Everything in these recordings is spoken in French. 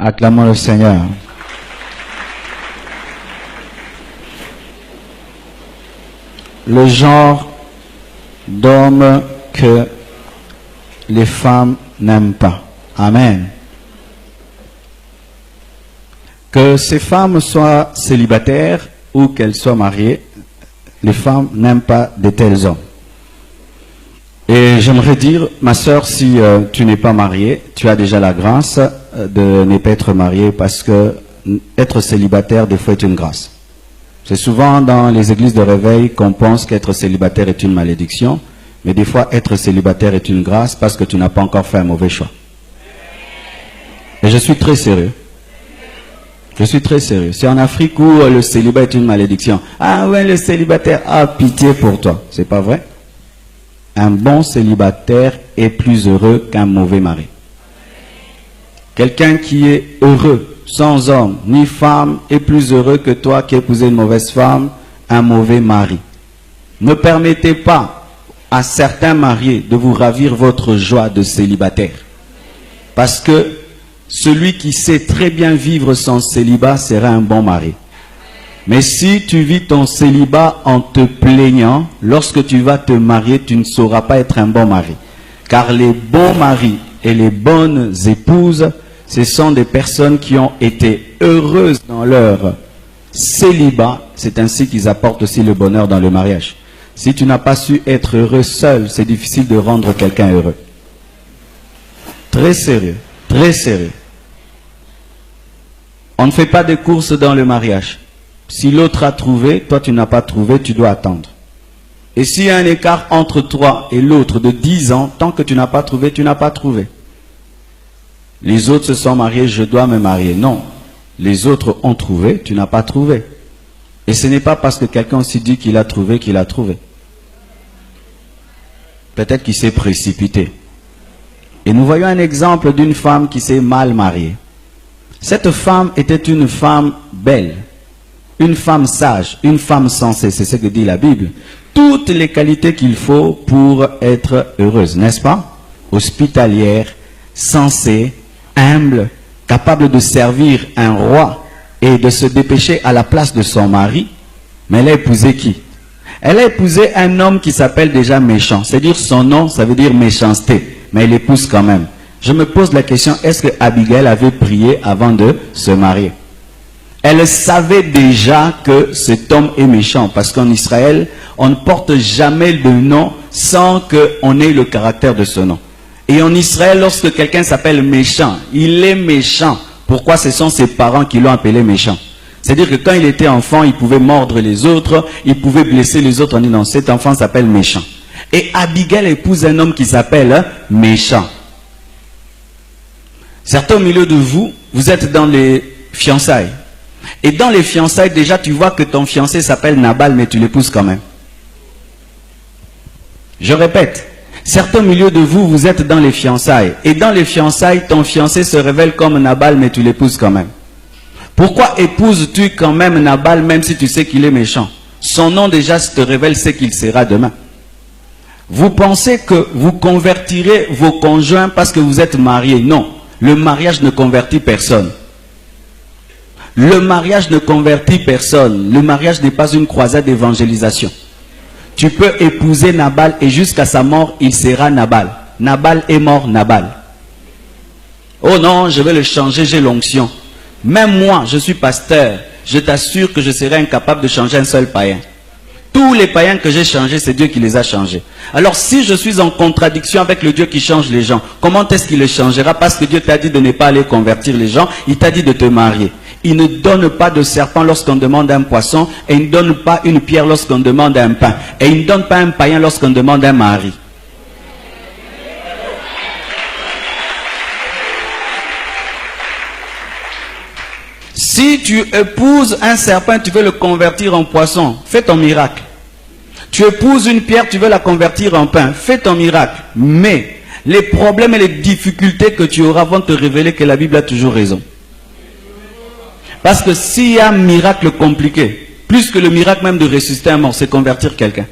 Acclamons le Seigneur. Le genre d'homme que les femmes n'aiment pas. Amen. Que ces femmes soient célibataires ou qu'elles soient mariées, les femmes n'aiment pas de tels hommes. Et j'aimerais dire, ma sœur, si tu n'es pas mariée, tu as déjà la grâce de ne pas être mariée, parce que être célibataire, des fois, est une grâce. C'est souvent dans les églises de réveil qu'on pense qu'être célibataire est une malédiction, mais des fois, être célibataire est une grâce parce que tu n'as pas encore fait un mauvais choix. Et je suis très sérieux. Je suis très sérieux. C'est en Afrique où le célibat est une malédiction. Ah ouais, le célibataire, ah pitié pour toi. C'est pas vrai? Un bon célibataire est plus heureux qu'un mauvais mari. Quelqu'un qui est heureux, sans homme ni femme, est plus heureux que toi qui as épousé une mauvaise femme, un mauvais mari. Ne permettez pas à certains mariés de vous ravir votre joie de célibataire. Parce que celui qui sait très bien vivre son célibat sera un bon mari. Mais si tu vis ton célibat en te plaignant, lorsque tu vas te marier, tu ne sauras pas être un bon mari. Car les bons maris et les bonnes épouses, ce sont des personnes qui ont été heureuses dans leur célibat. C'est ainsi qu'ils apportent aussi le bonheur dans le mariage. Si tu n'as pas su être heureux seul, c'est difficile de rendre quelqu'un heureux. Très sérieux, très sérieux. On ne fait pas de courses dans le mariage. Si l'autre a trouvé, toi tu n'as pas trouvé, tu dois attendre. Et s'il y a un écart entre toi et l'autre de 10 ans, tant que tu n'as pas trouvé, tu n'as pas trouvé. Les autres se sont mariés, je dois me marier. Non. Les autres ont trouvé, tu n'as pas trouvé. Et ce n'est pas parce que quelqu'un aussi dit qu'il a trouvé qu'il a trouvé. Peut-être qu'il s'est précipité. Et nous voyons un exemple d'une femme qui s'est mal mariée. Cette femme était une femme belle, une femme sage, une femme sensée, c'est ce que dit la Bible. Toutes les qualités qu'il faut pour être heureuse, n'est-ce pas? Hospitalière, sensée, humble, capable de servir un roi et de se dépêcher à la place de son mari. Mais elle a épousé qui? Elle a épousé un homme qui s'appelle déjà méchant. C'est-à-dire son nom, ça veut dire méchanceté. Mais elle épouse quand même. Je me pose la question, est-ce que Abigail avait prié avant de se marier? Elle savait déjà que cet homme est méchant. Parce qu'en Israël, on ne porte jamais de nom sans qu'on ait le caractère de ce nom. Et en Israël, lorsque quelqu'un s'appelle méchant, il est méchant. Pourquoi? Ce sont ses parents qui l'ont appelé méchant. C'est-à-dire que quand il était enfant, il pouvait mordre les autres, il pouvait blesser les autres en disant, cet enfant s'appelle méchant. Et Abigail épouse un homme qui s'appelle méchant. Certains au milieu de vous, vous êtes dans les fiançailles. Et dans les fiançailles, déjà tu vois que ton fiancé s'appelle Nabal, mais tu l'épouses quand même. Je répète, certains au milieu de vous, vous êtes dans les fiançailles. Et dans les fiançailles, ton fiancé se révèle comme Nabal, mais tu l'épouses quand même. Pourquoi épouses-tu quand même Nabal, même si tu sais qu'il est méchant? Son nom déjà te révèle ce qu'il sera demain. Vous pensez que vous convertirez vos conjoints parce que vous êtes mariés? Non. Le mariage ne convertit personne. Le mariage ne convertit personne. Le mariage n'est pas une croisade d'évangélisation. Tu peux épouser Nabal et jusqu'à sa mort, il sera Nabal. Nabal est mort, Nabal. Oh non, je vais le changer, j'ai l'onction. Même moi, je suis pasteur. Je t'assure que je serai incapable de changer un seul païen. Tous les païens que j'ai changés, c'est Dieu qui les a changés. Alors si je suis en contradiction avec le Dieu qui change les gens, comment est-ce qu'il les changera? Parce que Dieu t'a dit de ne pas aller convertir les gens, il t'a dit de te marier. Il ne donne pas de serpent lorsqu'on demande un poisson, et il ne donne pas une pierre lorsqu'on demande un pain. Et il ne donne pas un païen lorsqu'on demande un mari. Si tu épouses un serpent, tu veux le convertir en poisson, fais ton miracle. Tu épouses une pierre, tu veux la convertir en pain, fais ton miracle. Mais les problèmes et les difficultés que tu auras vont te révéler que la Bible a toujours raison. Parce que s'il y a un miracle compliqué, plus que le miracle même de ressusciter un mort, c'est convertir quelqu'un.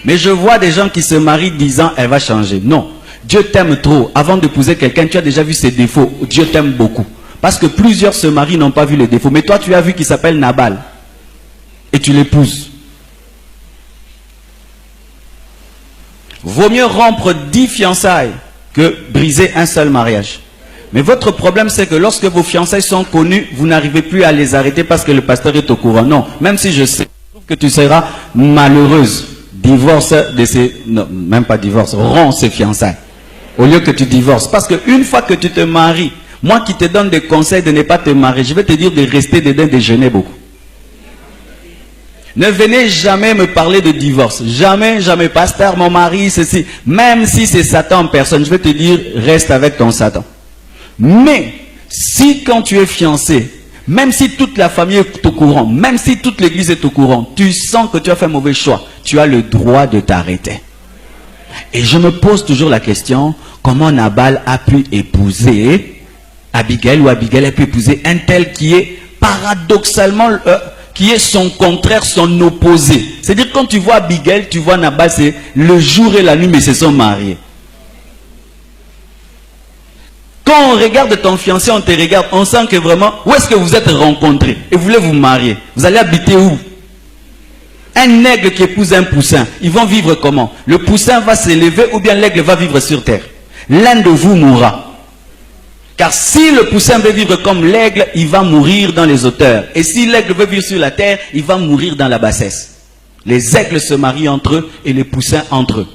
Mais je vois des gens qui se marient disant, elle va changer. Non, Dieu t'aime trop. Avant d'épouser quelqu'un, tu as déjà vu ses défauts. Dieu t'aime beaucoup. Parce que plusieurs se marient, n'ont pas vu le défaut. Mais toi, tu as vu qu'il s'appelle Nabal. Et tu l'épouses. Vaut mieux rompre 10 fiançailles que briser un seul mariage. Mais votre problème, c'est que lorsque vos fiançailles sont connues, vous n'arrivez plus à les arrêter parce que le pasteur est au courant. Non, même si je sais que tu seras malheureuse, divorce de ces... Non, même pas divorce, romps ces fiançailles. Au lieu que tu divorces. Parce qu'une fois que tu te maries, moi qui te donne des conseils de ne pas te marier, je vais te dire de rester dedans, de jeûner beaucoup. Ne venez jamais me parler de divorce. Jamais, jamais. Pasteur, mon mari, ceci. Même si c'est Satan en personne, je vais te dire, reste avec ton Satan. Mais, si quand tu es fiancé, même si toute la famille est au courant, même si toute l'église est au courant, tu sens que tu as fait un mauvais choix, tu as le droit de t'arrêter. Et je me pose toujours la question, comment Nabal a pu épouser Abigail, ou Abigail a pu épouser un tel qui est paradoxalement... qui est son contraire, son opposé. C'est-à-dire quand tu vois Abigail, tu vois Nabal, c'est le jour et la nuit, mais ils se sont mariés. Quand on regarde ton fiancé, on te regarde, on sent que vraiment, où est-ce que vous êtes rencontrés et vous voulez vous marier? Vous allez habiter où? Un aigle qui épouse un poussin, ils vont vivre comment? Le poussin va s'élever ou bien l'aigle va vivre sur terre? L'un de vous mourra. Car si le poussin veut vivre comme l'aigle, il va mourir dans les hauteurs. Et si l'aigle veut vivre sur la terre, il va mourir dans la bassesse. Les aigles se marient entre eux et les poussins entre eux.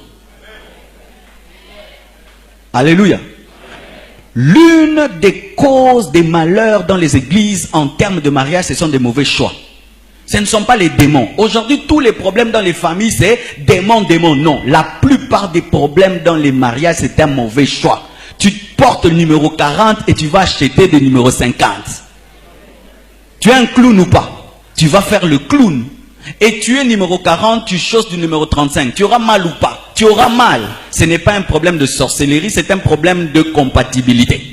Alléluia. L'une des causes des malheurs dans les églises en termes de mariage, ce sont des mauvais choix. Ce ne sont pas les démons. Aujourd'hui, tous les problèmes dans les familles, c'est démons, démons. Non, la plupart des problèmes dans les mariages, c'est un mauvais choix. Tu portes le numéro 40 et tu vas acheter le numéro 50. Tu es un clown ou pas? Tu vas faire le clown. Et tu es numéro 40, tu choses du numéro 35. Tu auras mal ou pas? Tu auras mal. Ce n'est pas un problème de sorcellerie, c'est un problème de compatibilité.